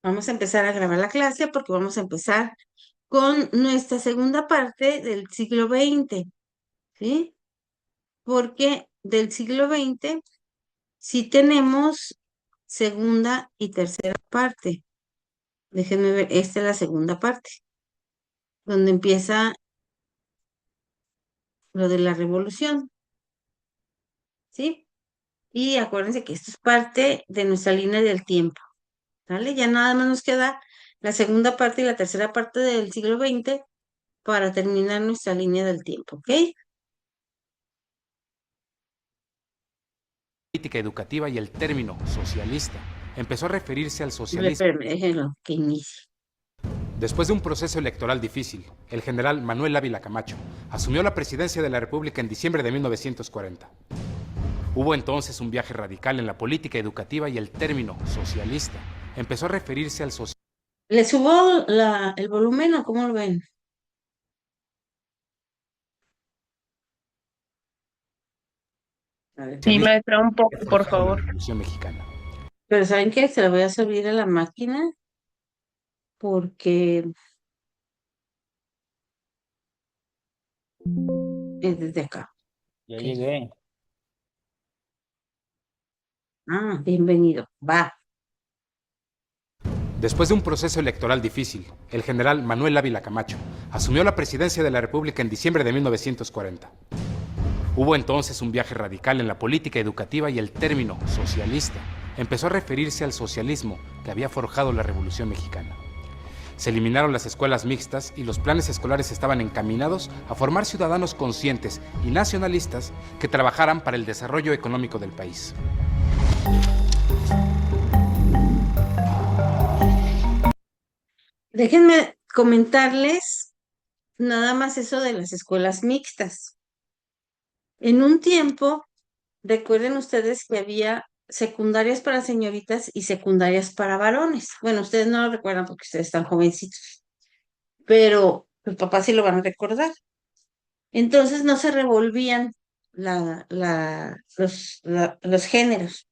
Vamos a empezar a grabar la clase porque vamos a empezar con nuestra segunda parte del siglo XX, ¿sí? Porque del siglo XX sí tenemos segunda y tercera parte. Déjenme ver, esta es la segunda parte, donde empieza lo de la revolución, ¿sí? Y acuérdense que esto es parte de nuestra línea del tiempo, ¿vale? Ya nada más nos queda la segunda parte y la tercera parte del siglo XX para terminar nuestra línea del tiempo, ¿ok? Política educativa y el término socialista empezó a referirse al A ver, socialismo. espérame, déjenlo que inicie. Después de un proceso electoral difícil, el general Manuel Ávila Camacho asumió la presidencia de la República en diciembre de 1940. Hubo entonces un viaje radical en la política educativa y el término socialista empezó a referirse al socialismo. ¿Le subo el volumen o cómo lo ven? A ver, Sí, permítame. maestra, un poco, por Forjado la favor. Revolución Mexicana. Pero ¿saben qué? Se lo voy a subir a la máquina porque es desde acá. Ya Ok. llegué. Ah, bienvenido. Va. Después de un proceso electoral difícil, el general Manuel Ávila Camacho asumió la presidencia de la República en diciembre de 1940. Hubo entonces un viaje radical en la política educativa y el término socialista empezó a referirse al socialismo que había forjado la Revolución Mexicana. Se eliminaron las escuelas mixtas y los planes escolares estaban encaminados a formar ciudadanos conscientes y nacionalistas que trabajaran para el desarrollo económico del país. Déjenme comentarles nada más eso de las escuelas mixtas. En un tiempo, recuerden ustedes que había secundarias para señoritas y secundarias para varones. Bueno, ustedes no lo recuerdan porque ustedes están jovencitos, pero los papás sí lo van a recordar. Entonces no se revolvían los géneros.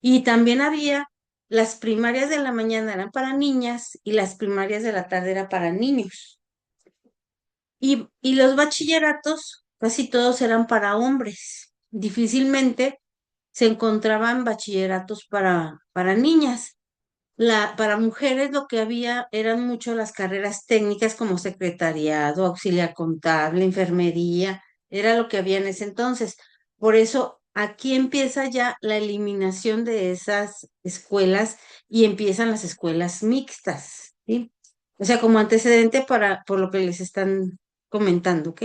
Y también había las primarias de la mañana eran para niñas y las primarias de la tarde eran para niños. Y los bachilleratos, casi todos eran para hombres. Difícilmente se encontraban bachilleratos para niñas. Para mujeres lo que había eran mucho las carreras técnicas como secretariado, auxiliar contable, enfermería, era lo que había en ese entonces. Por eso aquí empieza ya la eliminación de esas escuelas y empiezan las escuelas mixtas, ¿sí? O sea, como antecedente por lo que les están comentando, ¿ok?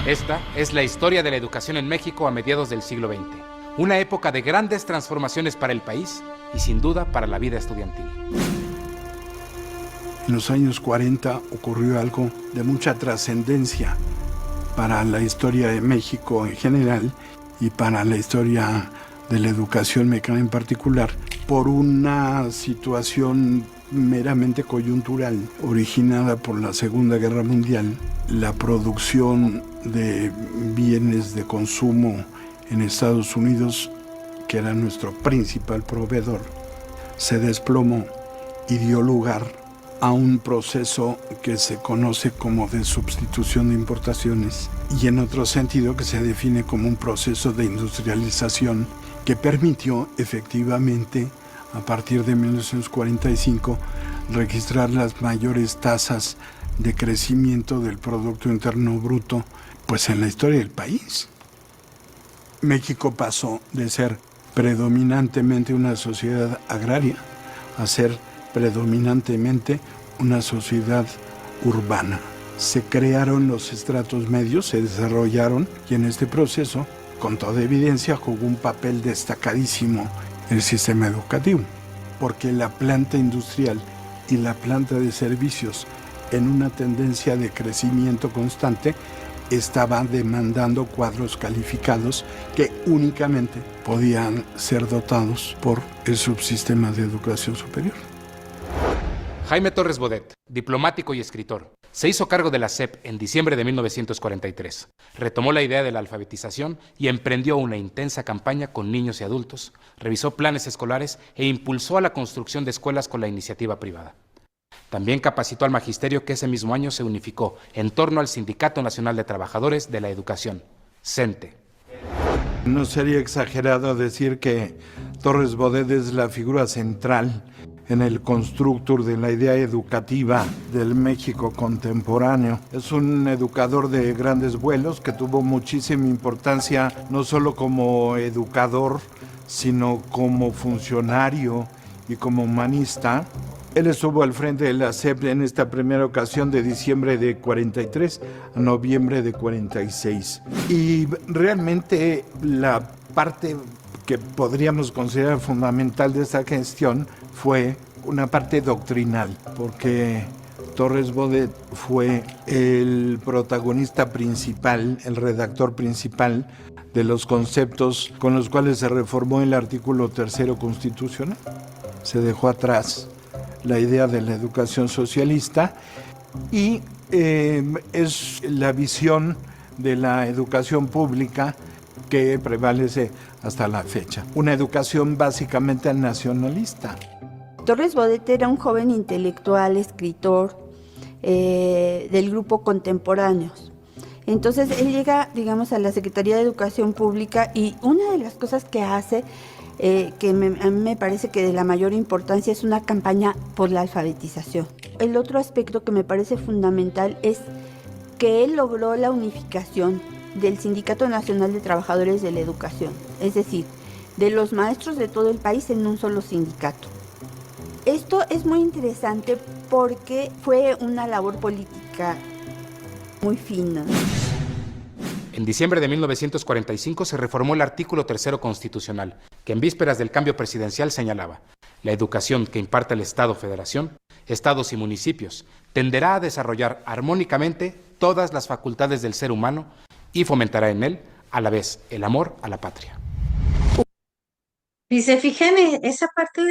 Esta es la historia de la educación en México a mediados del siglo XX, una época de grandes transformaciones para el país y sin duda para la vida estudiantil. En los años 40 ocurrió algo de mucha trascendencia para la historia de México en general y para la historia de la educación mexicana en particular, por una situación meramente coyuntural originada por la Segunda Guerra Mundial. La producción de bienes de consumo en Estados Unidos, que era nuestro principal proveedor, se desplomó y dio lugar a un proceso que se conoce como de sustitución de importaciones y en otro sentido que se define como un proceso de industrialización que permitió efectivamente a partir de 1945 registrar las mayores tasas de crecimiento del Producto Interno Bruto pues en la historia del país. México pasó de ser predominantemente una sociedad agraria a ser predominantemente una sociedad urbana. Se crearon los estratos medios, se desarrollaron y en este proceso, con toda evidencia, jugó un papel destacadísimo el sistema educativo, porque la planta industrial y la planta de servicios, en una tendencia de crecimiento constante, estaba demandando cuadros calificados que únicamente podían ser dotados por el subsistema de educación superior. Jaime Torres Bodet, diplomático y escritor, se hizo cargo de la SEP en diciembre de 1943. Retomó la idea de la alfabetización y emprendió una intensa campaña con niños y adultos, revisó planes escolares e impulsó a la construcción de escuelas con la iniciativa privada. También capacitó al magisterio, que ese mismo año se unificó en torno al Sindicato Nacional de Trabajadores de la Educación, CENTE. No sería exagerado decir que Torres Bodet es la figura central en el constructor de la idea educativa del México contemporáneo. Es un educador de grandes vuelos que tuvo muchísima importancia no solo como educador, sino como funcionario y como humanista. Él estuvo al frente de la SEP en esta primera ocasión de diciembre de 43 a noviembre de 46. Y realmente la parte que podríamos considerar fundamental de esta gestión fue una parte doctrinal, porque Torres Bodet fue el protagonista principal, el redactor principal de los conceptos con los cuales se reformó el artículo 3 constitucional. Se dejó atrás la idea de la educación socialista y es la visión de la educación pública que prevalece hasta la fecha. Una educación básicamente nacionalista. Torres Bodet era un joven intelectual, escritor del grupo Contemporáneos. Entonces él llega, digamos, a la Secretaría de Educación Pública y una de las cosas que hace, a mí me parece que de la mayor importancia, es una campaña por la alfabetización. El otro aspecto que me parece fundamental es que él logró la unificación del Sindicato Nacional de Trabajadores de la Educación, es decir, de los maestros de todo el país en un solo sindicato. Esto es muy interesante porque fue una labor política muy fina. En diciembre de 1945 se reformó el artículo 3 constitucional, que en vísperas del cambio presidencial señalaba: la educación que imparte el Estado-Federación, estados y municipios, tenderá a desarrollar armónicamente todas las facultades del ser humano y fomentará en él, a la vez, el amor a la patria. Si se fijan, esa parte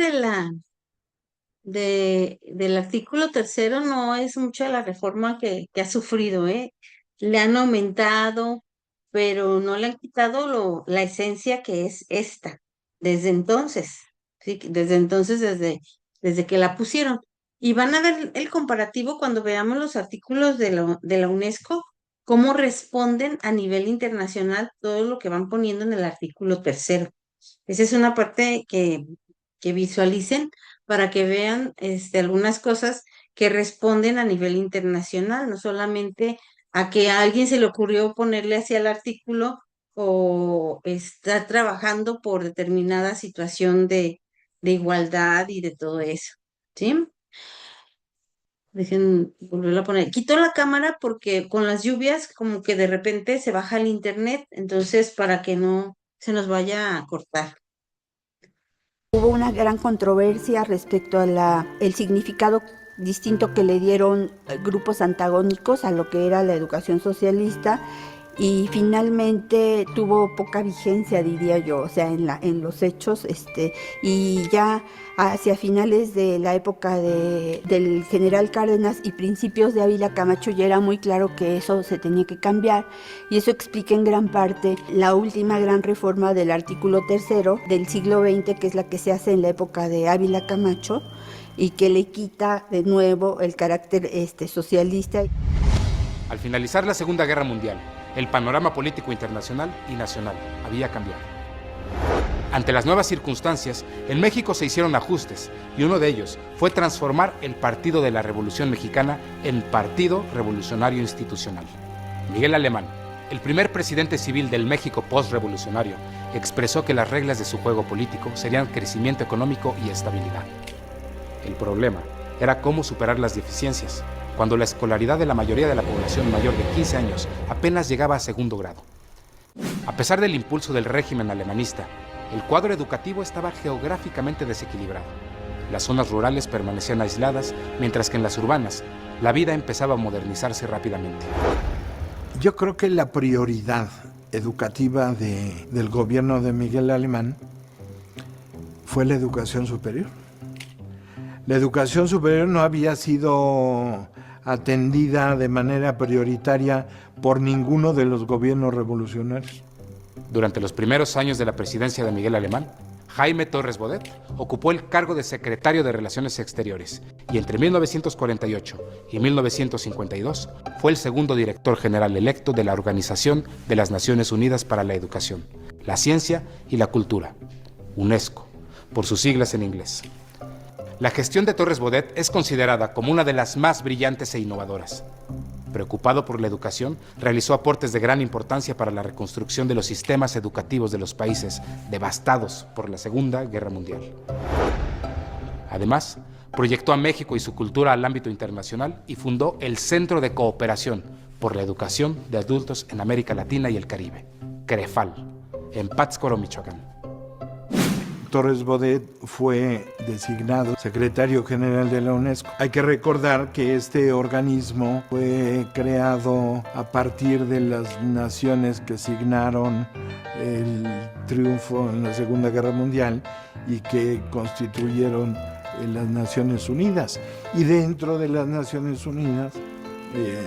del artículo 3 no es mucha la reforma que ha sufrido, ¿eh? Le han aumentado, pero no le han quitado la esencia que es esta, desde entonces, ¿sí? Desde que la pusieron. Y van a ver el comparativo cuando veamos los artículos de la UNESCO, cómo responden a nivel internacional todo lo que van poniendo en el artículo 3. Esa es una parte que visualicen para que vean algunas cosas que responden a nivel internacional, no solamente a que a alguien se le ocurrió ponerle hacia el artículo o está trabajando por determinada situación de igualdad y de todo eso, ¿sí? Dejen volverlo a poner. Quito la cámara porque con las lluvias como que de repente se baja el internet, entonces para que no se nos vaya a cortar. Hubo una gran controversia respecto a el significado distinto que le dieron grupos antagónicos a lo que era la educación socialista, y finalmente tuvo poca vigencia, diría yo, o sea, en los hechos, y ya hacia finales de la época del general Cárdenas y principios de Ávila Camacho ya era muy claro que eso se tenía que cambiar, y eso explica en gran parte la última gran reforma del artículo 3 del siglo XX, que es la que se hace en la época de Ávila Camacho y que le quita de nuevo el carácter socialista. Al finalizar la Segunda Guerra Mundial, el panorama político internacional y nacional había cambiado. Ante las nuevas circunstancias, en México se hicieron ajustes, y uno de ellos fue transformar el Partido de la Revolución Mexicana en Partido Revolucionario Institucional. Miguel Alemán, el primer presidente civil del México postrevolucionario, expresó que las reglas de su juego político serían crecimiento económico y estabilidad. El problema era cómo superar las deficiencias, cuando la escolaridad de la mayoría de la población mayor de 15 años apenas llegaba a segundo grado. A pesar del impulso del régimen alemanista, el cuadro educativo estaba geográficamente desequilibrado. Las zonas rurales permanecían aisladas, mientras que en las urbanas la vida empezaba a modernizarse rápidamente. Yo creo que la prioridad educativa del gobierno de Miguel Alemán fue la educación superior. La educación superior no había sido atendida de manera prioritaria por ninguno de los gobiernos revolucionarios. Durante los primeros años de la presidencia de Miguel Alemán, Jaime Torres Bodet ocupó el cargo de secretario de Relaciones Exteriores y entre 1948 y 1952 fue el segundo director general electo de la Organización de las Naciones Unidas para la Educación, la Ciencia y la Cultura, UNESCO, por sus siglas en inglés. La gestión de Torres Bodet es considerada como una de las más brillantes e innovadoras. Preocupado por la educación, realizó aportes de gran importancia para la reconstrucción de los sistemas educativos de los países devastados por la Segunda Guerra Mundial. Además, proyectó a México y su cultura al ámbito internacional y fundó el Centro de Cooperación por la Educación de Adultos en América Latina y el Caribe, CREFAL, en Pátzcuaro, Michoacán. Torres Bodet fue designado secretario general de la UNESCO. Hay que recordar que este organismo fue creado a partir de las naciones que signaron el triunfo en la Segunda Guerra Mundial y que constituyeron las Naciones Unidas. Y dentro de las Naciones Unidas,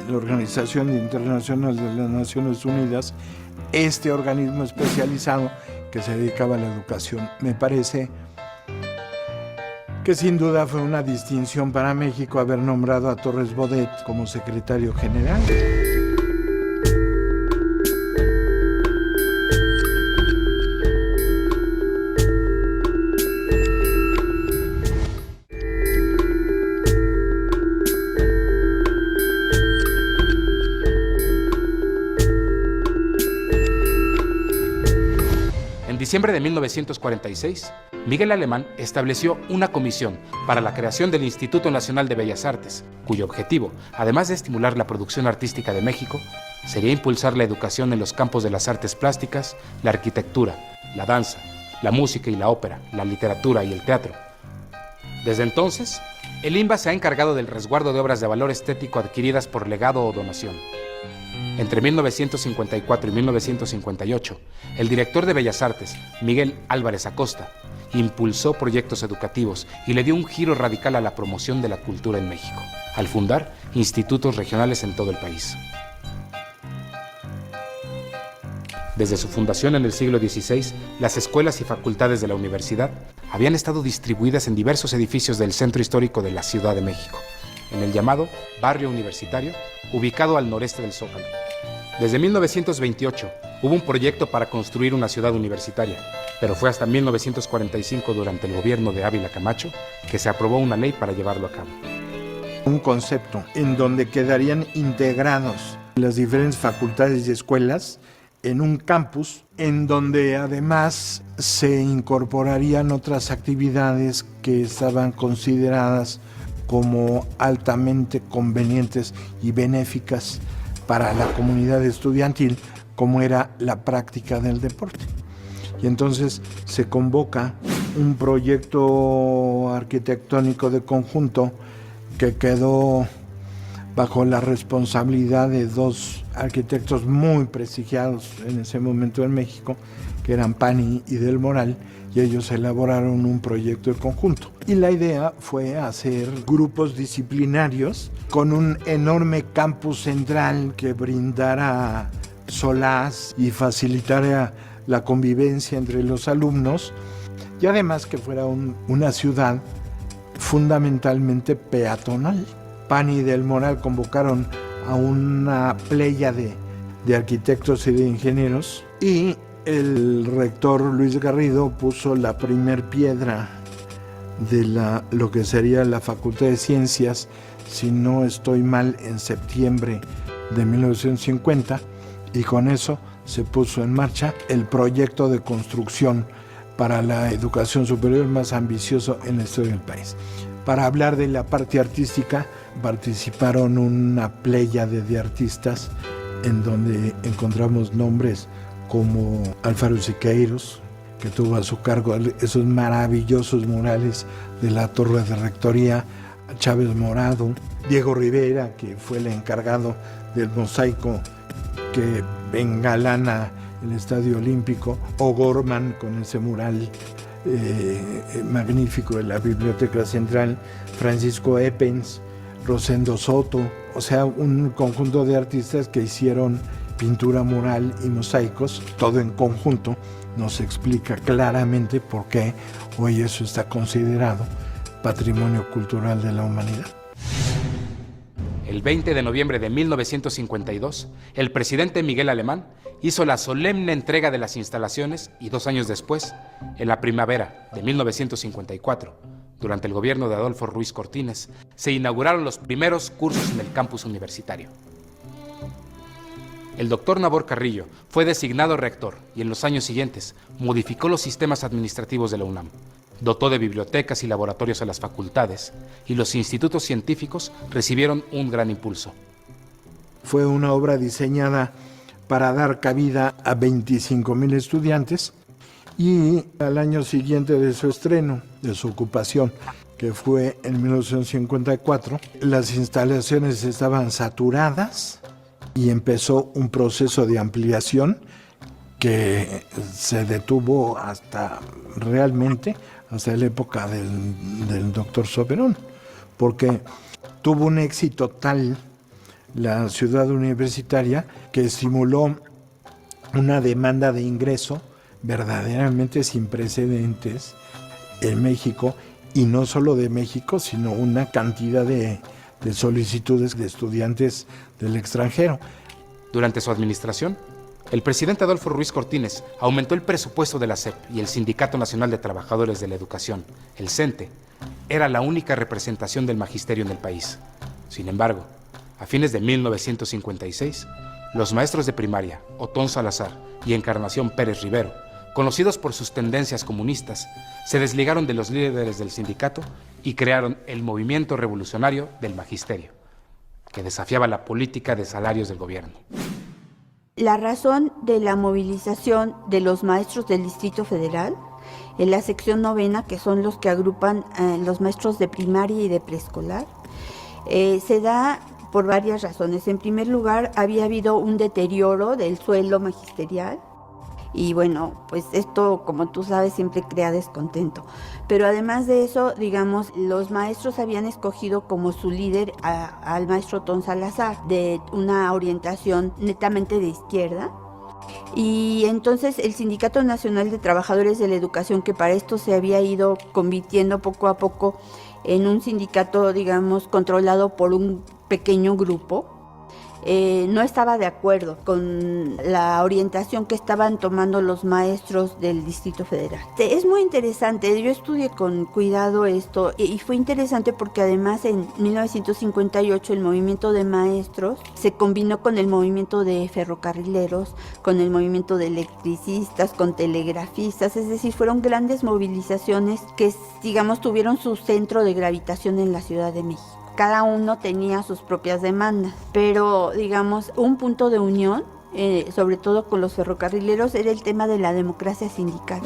la Organización Internacional de las Naciones Unidas, este organismo especializado que se dedicaba a la educación. Me parece que sin duda fue una distinción para México haber nombrado a Torres Bodet como secretario general. En diciembre de 1946, Miguel Alemán estableció una comisión para la creación del Instituto Nacional de Bellas Artes, cuyo objetivo, además de estimular la producción artística de México, sería impulsar la educación en los campos de las artes plásticas, la arquitectura, la danza, la música y la ópera, la literatura y el teatro. Desde entonces, el INBA se ha encargado del resguardo de obras de valor estético adquiridas por legado o donación. Entre 1954 y 1958, el director de Bellas Artes, Miguel Álvarez Acosta, impulsó proyectos educativos y le dio un giro radical a la promoción de la cultura en México, al fundar institutos regionales en todo el país. Desde su fundación en el siglo XVI, las escuelas y facultades de la universidad habían estado distribuidas en diversos edificios del centro histórico de la Ciudad de México, en el llamado Barrio Universitario, ubicado al noreste del Zócalo. Desde 1928 hubo un proyecto para construir una ciudad universitaria, pero fue hasta 1945, durante el gobierno de Ávila Camacho, que se aprobó una ley para llevarlo a cabo. Un concepto en donde quedarían integrados las diferentes facultades y escuelas en un campus, en donde además se incorporarían otras actividades que estaban consideradas como altamente convenientes y benéficas para la comunidad estudiantil, como era la práctica del deporte. Y entonces se convoca un proyecto arquitectónico de conjunto que quedó bajo la responsabilidad de dos arquitectos muy prestigiados en ese momento en México, que eran Pani y Del Moral, y ellos elaboraron un proyecto de conjunto. Y la idea fue hacer grupos disciplinarios con un enorme campus central que brindara solaz y facilitara la convivencia entre los alumnos, y además que fuera una ciudad fundamentalmente peatonal. Pani y Del Moral convocaron a una pléyade de arquitectos y de ingenieros, y el rector Luis Garrido puso la primer piedra de lo que sería la Facultad de Ciencias, si no estoy mal, en septiembre de 1950, y con eso se puso en marcha el proyecto de construcción para la educación superior más ambicioso en la historia del país. Para hablar de la parte artística, participaron una pléyade de artistas en donde encontramos nombres como Alfaro Siqueiros, que tuvo a su cargo esos maravillosos murales de la Torre de Rectoría, Chávez Morado, Diego Rivera, que fue el encargado del mosaico que engalana el Estadio Olímpico, O'Gorman con ese mural magnífico de la Biblioteca Central, Francisco Eppens, Rosendo Soto, o sea, un conjunto de artistas que hicieron pintura mural y mosaicos, todo en conjunto. Nos explica claramente por qué hoy eso está considerado patrimonio cultural de la humanidad. El 20 de noviembre de 1952, el presidente Miguel Alemán hizo la solemne entrega de las instalaciones y 2 años después, en la primavera de 1954, durante el gobierno de Adolfo Ruiz Cortines, se inauguraron los primeros cursos en el campus universitario. El doctor Nabor Carrillo fue designado rector y en los años siguientes modificó los sistemas administrativos de la UNAM, dotó de bibliotecas y laboratorios a las facultades y los institutos científicos recibieron un gran impulso. Fue una obra diseñada para dar cabida a 25,000 estudiantes y al año siguiente de su estreno, de su ocupación, que fue en 1954, las instalaciones estaban saturadas y empezó un proceso de ampliación que se detuvo hasta la época del doctor Soberón, porque tuvo un éxito tal la ciudad universitaria que estimuló una demanda de ingreso verdaderamente sin precedentes en México, y no solo de México, sino una cantidad de solicitudes de estudiantes del extranjero. Durante su administración, el presidente Adolfo Ruiz Cortines aumentó el presupuesto de la SEP y el Sindicato Nacional de Trabajadores de la Educación, el CENTE, era la única representación del magisterio en el país. Sin embargo, a fines de 1956, los maestros de primaria, Otón Salazar y Encarnación Pérez Rivero, conocidos por sus tendencias comunistas, se desligaron de los líderes del sindicato y crearon el Movimiento Revolucionario del Magisterio, que desafiaba la política de salarios del gobierno. La razón de la movilización de los maestros del Distrito Federal, en la sección 9, que son los que agrupan los maestros de primaria y de preescolar, se da por varias razones. En primer lugar, había habido un deterioro del sueldo magisterial y bueno, pues esto, como tú sabes, siempre crea descontento. Pero además de eso, digamos, los maestros habían escogido como su líder al maestro Otón Salazar, de una orientación netamente de izquierda. Y entonces el Sindicato Nacional de Trabajadores de la Educación, que para esto se había ido convirtiendo poco a poco en un sindicato, digamos, controlado por un pequeño grupo, no estaba de acuerdo con la orientación que estaban tomando los maestros del Distrito Federal. Es muy interesante, yo estudié con cuidado esto y fue interesante porque además en 1958 el movimiento de maestros se combinó con el movimiento de ferrocarrileros, con el movimiento de electricistas, con telegrafistas, es decir, fueron grandes movilizaciones que, digamos, tuvieron su centro de gravitación en la Ciudad de México. Cada uno tenía sus propias demandas, pero digamos un punto de unión, sobre todo con los ferrocarrileros, era el tema de la democracia sindical.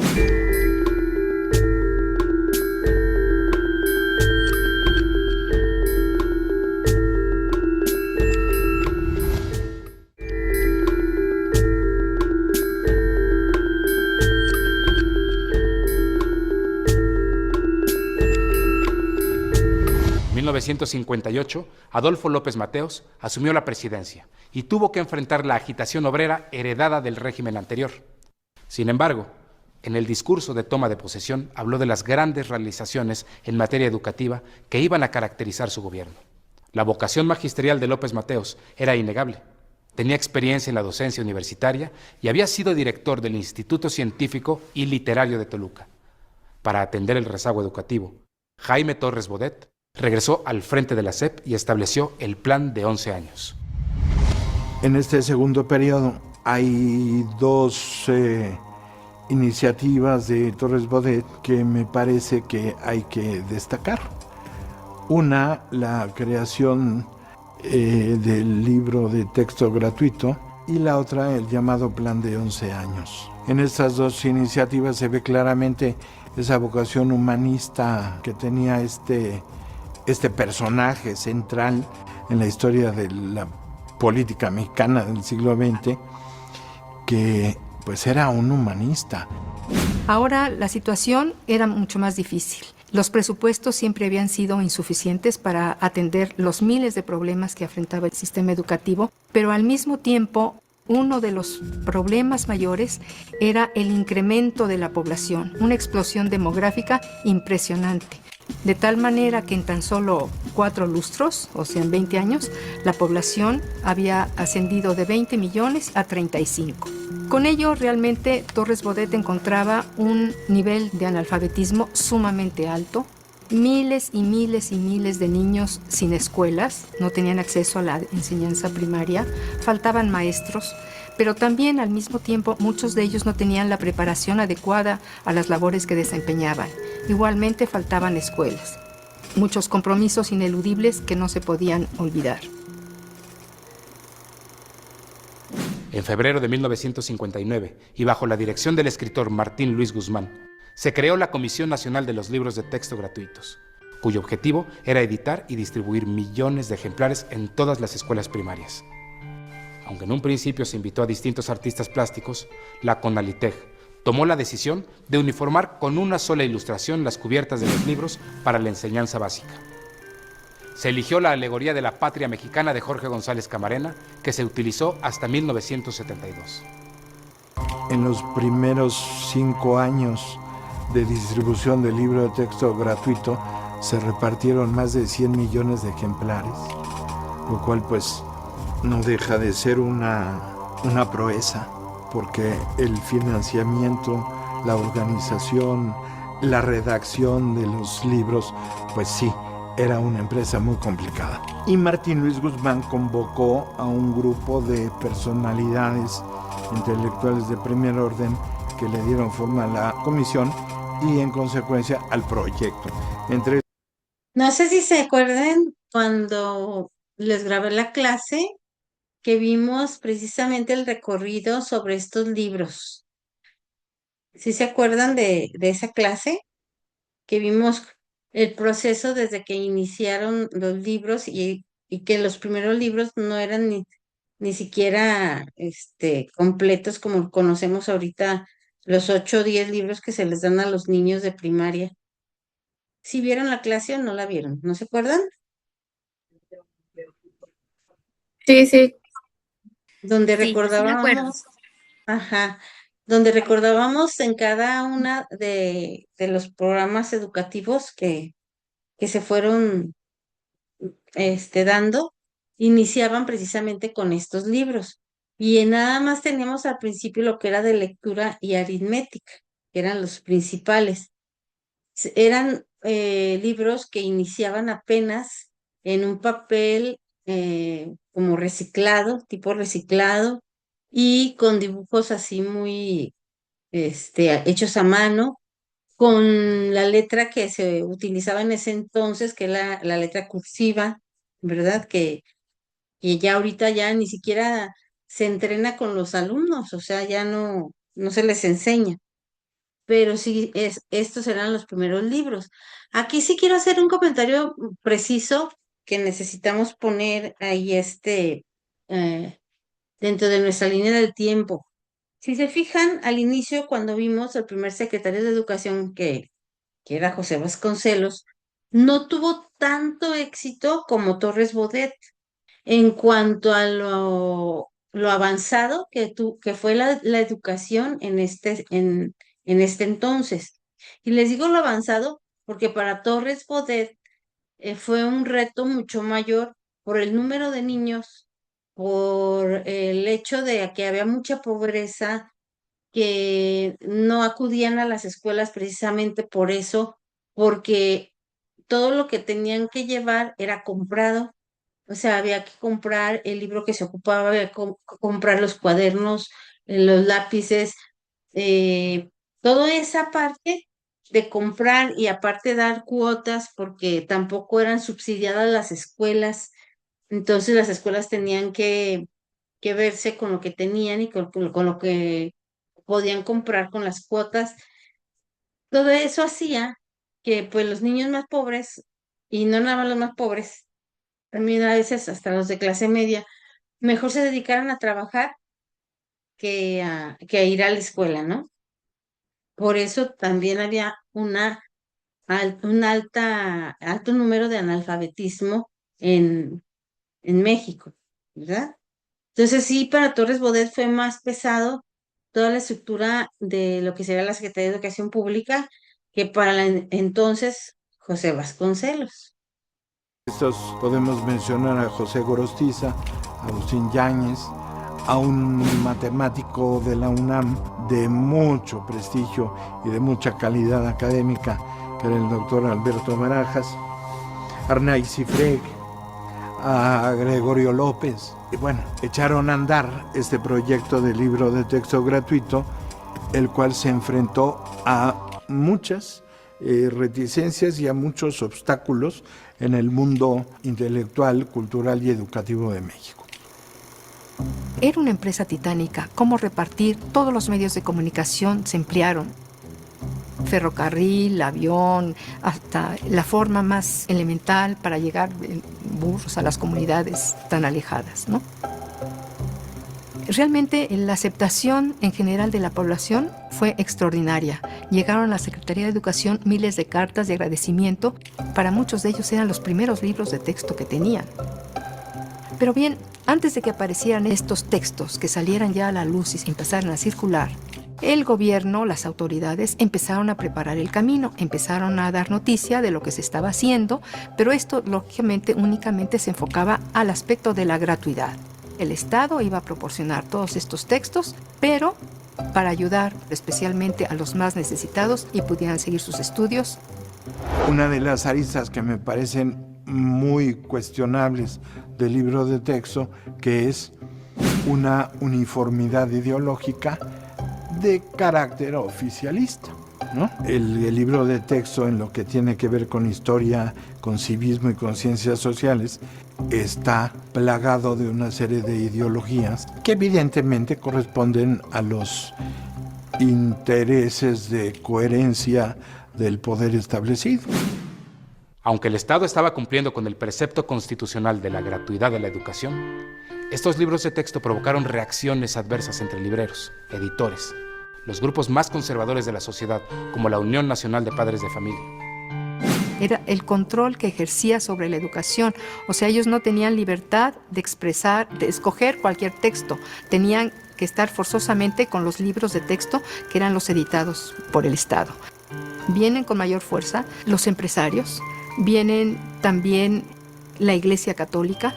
1958, Adolfo López Mateos asumió la presidencia y tuvo que enfrentar la agitación obrera heredada del régimen anterior. Sin embargo, en el discurso de toma de posesión habló de las grandes realizaciones en materia educativa que iban a caracterizar su gobierno. La vocación magisterial de López Mateos era innegable. Tenía experiencia en la docencia universitaria y había sido director del Instituto Científico y Literario de Toluca. Para atender el rezago educativo, Jaime Torres Bodet regresó al frente de la SEP y estableció el plan de 11 años. En este segundo periodo hay dos iniciativas de Torres Bodet que me parece que hay que destacar. Una, la creación del libro de texto gratuito y la otra el llamado Plan de 11 años. En estas dos iniciativas se ve claramente esa vocación humanista que tenía este personaje central en la historia de la política mexicana del siglo XX, que pues era un humanista. Ahora la situación era mucho más difícil. Los presupuestos siempre habían sido insuficientes para atender los miles de problemas que afrontaba el sistema educativo, pero al mismo tiempo uno de los problemas mayores era el incremento de la población, una explosión demográfica impresionante. De tal manera que en tan solo 4 lustros, o sea, en 20 años, la población había ascendido de 20 millones a 35. Con ello, realmente, Torres Bodet encontraba un nivel de analfabetismo sumamente alto. Miles y miles y miles de niños sin escuelas, no tenían acceso a la enseñanza primaria, faltaban maestros, pero también al mismo tiempo muchos de ellos no tenían la preparación adecuada a las labores que desempeñaban. Igualmente faltaban escuelas, muchos compromisos ineludibles que no se podían olvidar. En febrero de 1959, y bajo la dirección del escritor Martín Luis Guzmán, se creó la Comisión Nacional de los Libros de Texto Gratuitos, cuyo objetivo era editar y distribuir millones de ejemplares en todas las escuelas primarias. Aunque en un principio se invitó a distintos artistas plásticos, la CONALITEG tomó la decisión de uniformar con una sola ilustración las cubiertas de los libros para la enseñanza básica. Se eligió la alegoría de la patria mexicana de Jorge González Camarena, que se utilizó hasta 1972. En los primeros 5 años de distribución del libro de texto gratuito se repartieron más de 100 millones de ejemplares, lo cual pues no deja de ser una proeza, porque el financiamiento, la organización, la redacción de los libros, pues sí, era una empresa muy complicada. Y Martín Luis Guzmán convocó a un grupo de personalidades intelectuales de primer orden que le dieron forma a la comisión y en consecuencia al proyecto. No sé si se acuerdan cuando les grabé la clase que vimos precisamente el recorrido sobre estos libros. ¿Sí se acuerdan de esa clase? Que vimos el proceso desde que iniciaron los libros y que los primeros libros no eran ni siquiera completos como conocemos ahorita los 8 o 10 libros que se les dan a los niños de primaria. ¿Sí vieron la clase o no la vieron? ¿No se acuerdan? Sí, sí, Donde sí, sí me acuerdo. recordábamos, ajá, donde recordábamos en cada una de los programas educativos que se fueron dando, iniciaban precisamente con estos libros. Y nada más teníamos al principio lo que era de lectura y aritmética, que eran los principales. Eran libros que iniciaban apenas en un papel como reciclado, tipo reciclado, y con dibujos así muy hechos a mano, con la letra que se utilizaba en ese entonces, que es la letra cursiva, ¿verdad? Que ya ahorita ya ni siquiera se entrena con los alumnos, o sea, ya no se les enseña, pero sí, estos eran los primeros libros. Aquí sí quiero hacer un comentario preciso que necesitamos poner ahí eh, dentro de nuestra línea del tiempo. Si se fijan, al inicio, cuando vimos el primer secretario de Educación, que era José Vasconcelos, no tuvo tanto éxito como Torres Bodet en cuanto a lo avanzado que fue la educación en este entonces. Y les digo lo avanzado porque para Torres Bodet fue un reto mucho mayor por el número de niños, por el hecho de que había mucha pobreza, que no acudían a las escuelas precisamente por eso, porque todo lo que tenían que llevar era comprado. O sea, había que comprar el libro que se ocupaba, había que comprar los cuadernos, los lápices, toda esa parte de comprar y aparte dar cuotas porque tampoco eran subsidiadas las escuelas. Entonces las escuelas tenían que verse con lo que tenían y con lo que podían comprar con las cuotas. Todo eso hacía que pues los niños más pobres, y no nada más los más pobres, también a veces hasta los de clase media, mejor se dedicaran a trabajar que a ir a la escuela, ¿no? Por eso también había un alto número de analfabetismo en México, ¿verdad? Entonces sí, para Torres Bodet fue más pesado toda la estructura de lo que sería la Secretaría de Educación Pública que para entonces José Vasconcelos. Estos podemos mencionar a José Gorostiza, a Agustín Yáñez, a un matemático de la UNAM de mucho prestigio y de mucha calidad académica, que era el doctor Alberto Barajas, a Arnay Cifreg, a Gregorio López. Y bueno, echaron a andar este proyecto de libro de texto gratuito, el cual se enfrentó a muchas reticencias y a muchos obstáculos en el mundo intelectual, cultural y educativo de México. Era una empresa titánica. ¿Cómo repartir? Todos los medios de comunicación se emplearon. Ferrocarril, avión, hasta la forma más elemental para llegar en burros a las comunidades tan alejadas, ¿no? Realmente la aceptación en general de la población fue extraordinaria. Llegaron a la Secretaría de Educación miles de cartas de agradecimiento. Para muchos de ellos eran los primeros libros de texto que tenían. Pero bien, antes de que aparecieran estos textos, que salieran ya a la luz y empezaran a circular, el gobierno, las autoridades empezaron a preparar el camino, empezaron a dar noticia de lo que se estaba haciendo, pero esto lógicamente únicamente se enfocaba al aspecto de la gratuidad. El Estado iba a proporcionar todos estos textos, pero para ayudar especialmente a los más necesitados y pudieran seguir sus estudios. Una de las aristas que me parecen muy cuestionables del libro de texto, que es una uniformidad ideológica de carácter oficialista, ¿no? El libro de texto, en lo que tiene que ver con historia, con civismo y con ciencias sociales, está plagado de una serie de ideologías que evidentemente corresponden a los intereses de coherencia del poder establecido. Aunque el Estado estaba cumpliendo con el precepto constitucional de la gratuidad de la educación, estos libros de texto provocaron reacciones adversas entre libreros, editores, los grupos más conservadores de la sociedad, como la Unión Nacional de Padres de Familia. Era el control que ejercía sobre la educación. O sea, ellos no tenían libertad de expresar, de escoger cualquier texto. Tenían que estar forzosamente con los libros de texto que eran los editados por el Estado. Vienen con mayor fuerza los empresarios, vienen también la Iglesia Católica,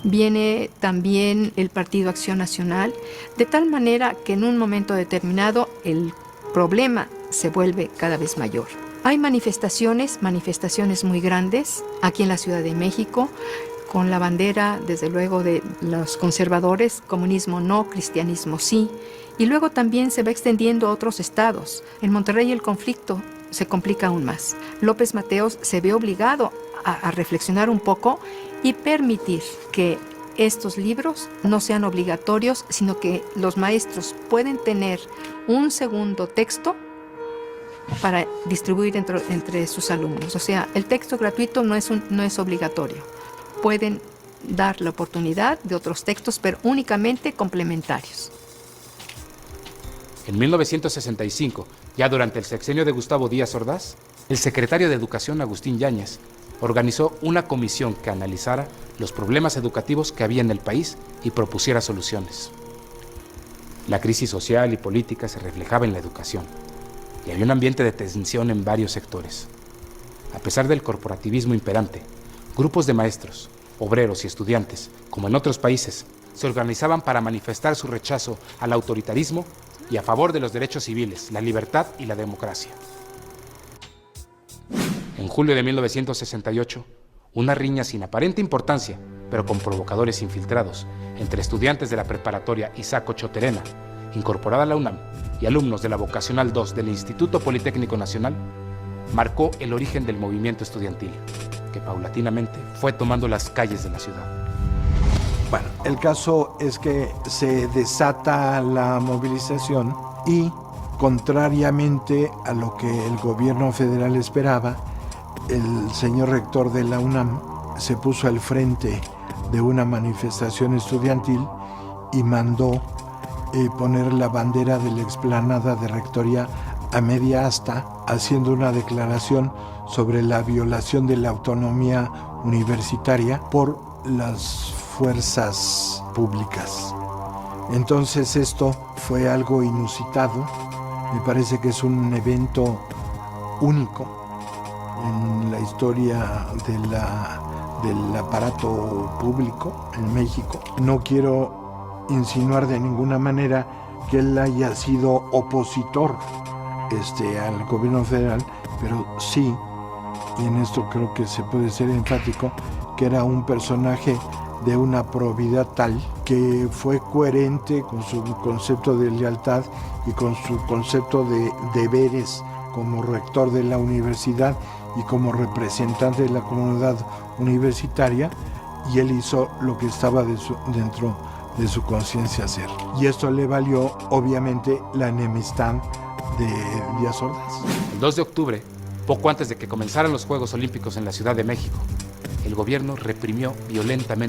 viene también el Partido Acción Nacional, de tal manera que en un momento determinado el problema se vuelve cada vez mayor. Hay manifestaciones muy grandes aquí en la Ciudad de México, con la bandera, desde luego, de los conservadores, comunismo no, cristianismo sí, y luego también se va extendiendo a otros estados. En Monterrey el conflicto se complica aún más. López Mateos se ve obligado a reflexionar un poco y permitir que estos libros no sean obligatorios, sino que los maestros pueden tener un segundo texto para distribuir entre sus alumnos. O sea, el texto gratuito no es obligatorio. Pueden dar la oportunidad de otros textos, pero únicamente complementarios. En 1965, ya durante el sexenio de Gustavo Díaz Ordaz, el secretario de Educación, Agustín Yáñez, organizó una comisión que analizara los problemas educativos que había en el país y propusiera soluciones. La crisis social y política se reflejaba en la educación y había un ambiente de tensión en varios sectores. A pesar del corporativismo imperante, grupos de maestros, obreros y estudiantes, como en otros países, se organizaban para manifestar su rechazo al autoritarismo y a favor de los derechos civiles, la libertad y la democracia. En julio de 1968, una riña sin aparente importancia, pero con provocadores infiltrados, entre estudiantes de la preparatoria Isaac Ochoa Terena, incorporada a la UNAM, y alumnos de la Vocacional 2 del Instituto Politécnico Nacional, marcó el origen del movimiento estudiantil, que paulatinamente fue tomando las calles de la ciudad. Bueno, el caso es que se desata la movilización y, contrariamente a lo que el gobierno federal esperaba, el señor rector de la UNAM se puso al frente de una manifestación estudiantil y mandó poner la bandera de la explanada de rectoría a media asta, haciendo una declaración sobre la violación de la autonomía universitaria por las fuerzas públicas. Entonces esto fue algo inusitado, me parece que es un evento único en la historia del aparato público en México. No quiero insinuar de ninguna manera que él haya sido opositor al gobierno federal, pero sí, y en esto creo que se puede ser enfático, que era un personaje de una probidad tal que fue coherente con su concepto de lealtad y con su concepto de deberes como rector de la universidad y como representante de la comunidad universitaria, y él hizo lo que estaba dentro de su conciencia hacer. Y esto le valió, obviamente, la enemistad de Díaz Ordaz. El 2 de octubre, poco antes de que comenzaran los Juegos Olímpicos en la Ciudad de México, el gobierno reprimió violentamente